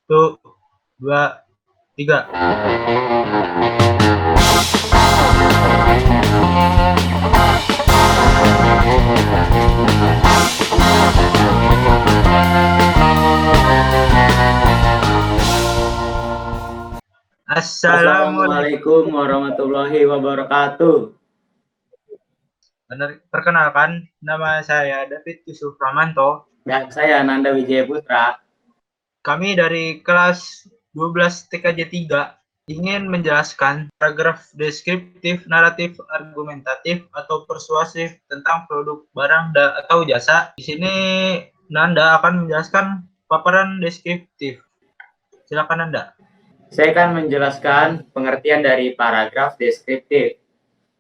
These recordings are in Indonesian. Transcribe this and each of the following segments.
Satu, dua, tiga. Assalamualaikum. Assalamualaikum warahmatullahi wabarakatuh. Perkenalkan, nama saya David Yusuf Ramanto. Dan saya Nanda Wijaya Putra. Kami dari kelas 12 TKJ 3 ingin menjelaskan paragraf deskriptif, naratif, argumentatif, atau persuasif tentang produk, barang, atau jasa. Di sini Nanda akan menjelaskan paparan deskriptif. Silakan Nanda. Saya akan menjelaskan pengertian dari paragraf deskriptif.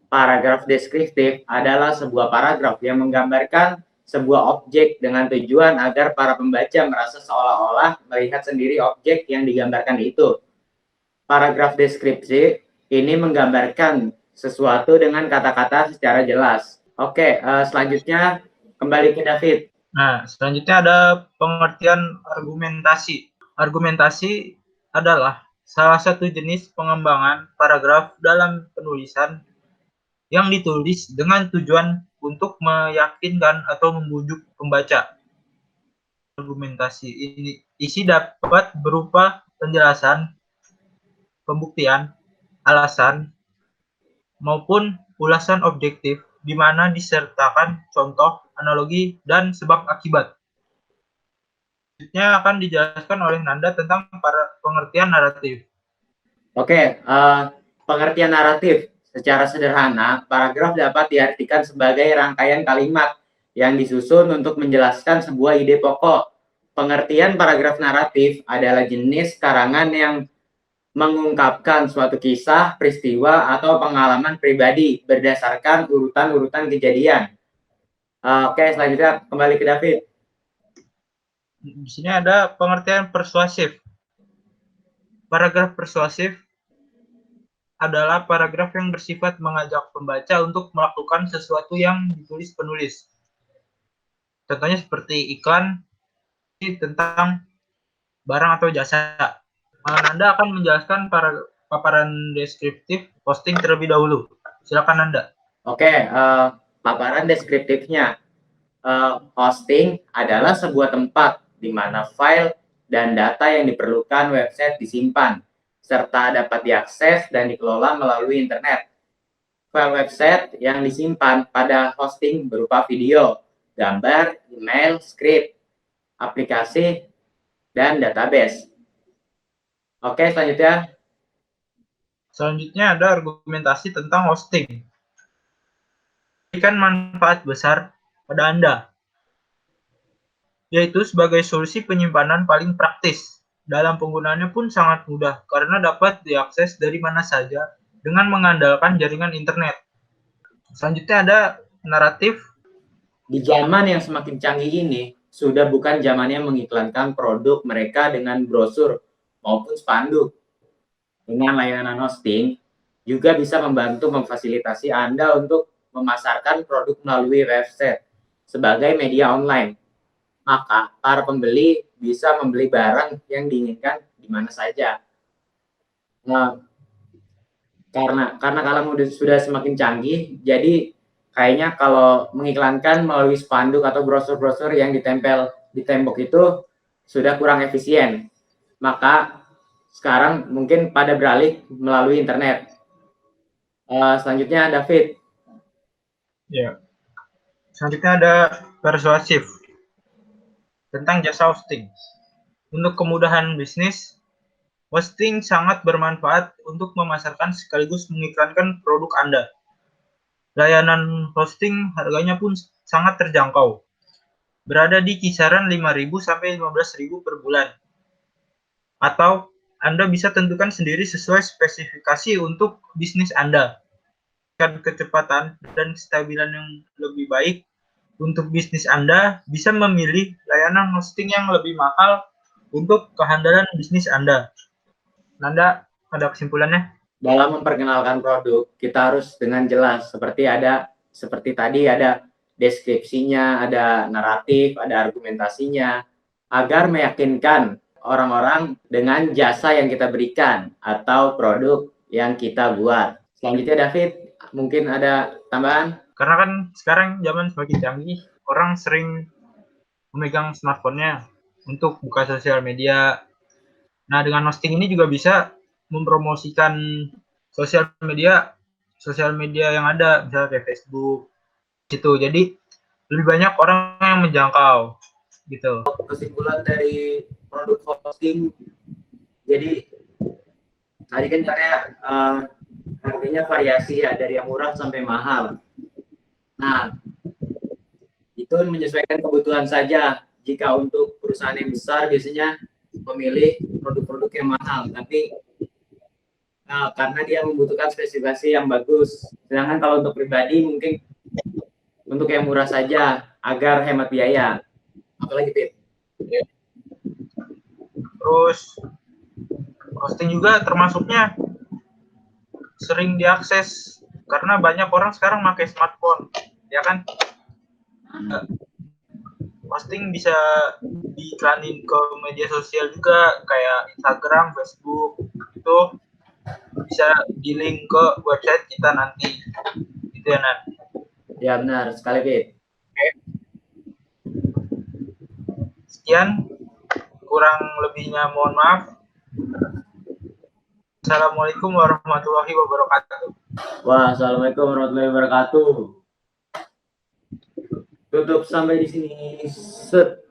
Paragraf deskriptif adalah sebuah paragraf yang menggambarkan sebuah objek dengan tujuan agar para pembaca merasa seolah-olah melihat sendiri objek yang digambarkan itu. Paragraf deskripsi ini menggambarkan sesuatu dengan kata-kata secara jelas. Oke, selanjutnya kembali ke David. Nah, selanjutnya ada pengertian argumentasi. Argumentasi adalah salah satu jenis pengembangan paragraf dalam penulisan yang ditulis dengan tujuan untuk meyakinkan atau membujuk pembaca. Argumentasi ini isi dapat berupa penjelasan, pembuktian, alasan, maupun ulasan objektif di mana disertakan contoh, analogi, dan sebab akibat. Selanjutnya akan dijelaskan oleh Nanda tentang pengertian naratif. Oke, pengertian naratif. Secara sederhana, paragraf dapat diartikan sebagai rangkaian kalimat yang disusun untuk menjelaskan sebuah ide pokok. Pengertian paragraf naratif adalah jenis karangan yang mengungkapkan suatu kisah, peristiwa, atau pengalaman pribadi berdasarkan urutan-urutan kejadian. Oke, selanjutnya kembali ke David. Di sini ada pengertian persuasif. Paragraf persuasif adalah paragraf yang bersifat mengajak pembaca untuk melakukan sesuatu yang ditulis penulis. Contohnya seperti iklan tentang barang atau jasa. Nanda akan menjelaskan paparan deskriptif posting terlebih dahulu. Silakan Nanda. Oke, paparan deskriptifnya. Hosting adalah sebuah tempat di mana file dan data yang diperlukan website disimpan, serta dapat diakses dan dikelola melalui internet. File website yang disimpan pada hosting berupa video, gambar, email, script, aplikasi, dan database. Oke, selanjutnya. Selanjutnya ada argumentasi tentang hosting. Memberikan manfaat besar pada Anda, yaitu sebagai solusi penyimpanan paling praktis. Dalam penggunaannya pun sangat mudah karena dapat diakses dari mana saja dengan mengandalkan jaringan internet. Selanjutnya ada naratif. Di zaman yang semakin canggih ini, sudah bukan zamannya mengiklankan produk mereka dengan brosur maupun spanduk. Dengan layanan hosting, juga bisa membantu memfasilitasi Anda untuk memasarkan produk melalui website sebagai media online. Maka, para pembeli bisa membeli barang yang diinginkan di mana saja. Karena kalau sudah semakin canggih, jadi kayaknya kalau mengiklankan melalui spanduk atau brosur-brosur yang ditempel di tembok itu sudah kurang efisien. Maka sekarang mungkin pada beralih melalui internet. Selanjutnya David. Ya. Selanjutnya ada persuasif tentang jasa hosting. Untuk kemudahan bisnis, hosting sangat bermanfaat untuk memasarkan sekaligus mengiklankan produk Anda. Layanan hosting harganya pun sangat terjangkau, berada di kisaran 5.000 sampai 15.000 per bulan. Atau Anda bisa tentukan sendiri sesuai spesifikasi untuk bisnis Anda. Kecepatan dan kestabilan yang lebih baik untuk bisnis Anda, bisa memilih layanan hosting yang lebih mahal untuk kehandalan bisnis Anda. Nanda, ada kesimpulannya? Dalam memperkenalkan produk, kita harus dengan jelas seperti tadi ada deskripsinya, ada naratif, ada argumentasinya, agar meyakinkan orang-orang dengan jasa yang kita berikan atau produk yang kita buat. Selanjutnya David, mungkin ada tambahan? Karena kan sekarang zaman semakin canggih, orang sering memegang smartphone-nya untuk buka sosial media. Nah, dengan hosting ini juga bisa mempromosikan sosial media yang ada, misalnya kayak Facebook gitu. Jadi lebih banyak orang yang menjangkau gitu. Kesimpulan dari produk hosting, jadi tadi kan harganya variasi ya, dari yang murah sampai mahal. Nah, itu menyesuaikan kebutuhan saja. Jika untuk perusahaan yang besar biasanya memilih produk-produk yang mahal, tapi karena dia membutuhkan spesifikasi yang bagus. Sedangkan kalau untuk pribadi mungkin untuk yang murah saja agar hemat biaya. Apalagi Pit? Terus hosting juga termasuknya sering diakses karena banyak orang sekarang pakai smartphone, ya kan? Hosting bisa diiklanin ke media sosial juga kayak Instagram, Facebook, itu bisa di-link ke website kita nanti. Gitu ya, Nan? Ya benar sekali, Pit. Oke. Sekian, kurang lebihnya mohon maaf. Assalamualaikum warahmatullahi wabarakatuh. Wassalamualaikum warahmatullahi wabarakatuh. Tutup sampai di sini. Set.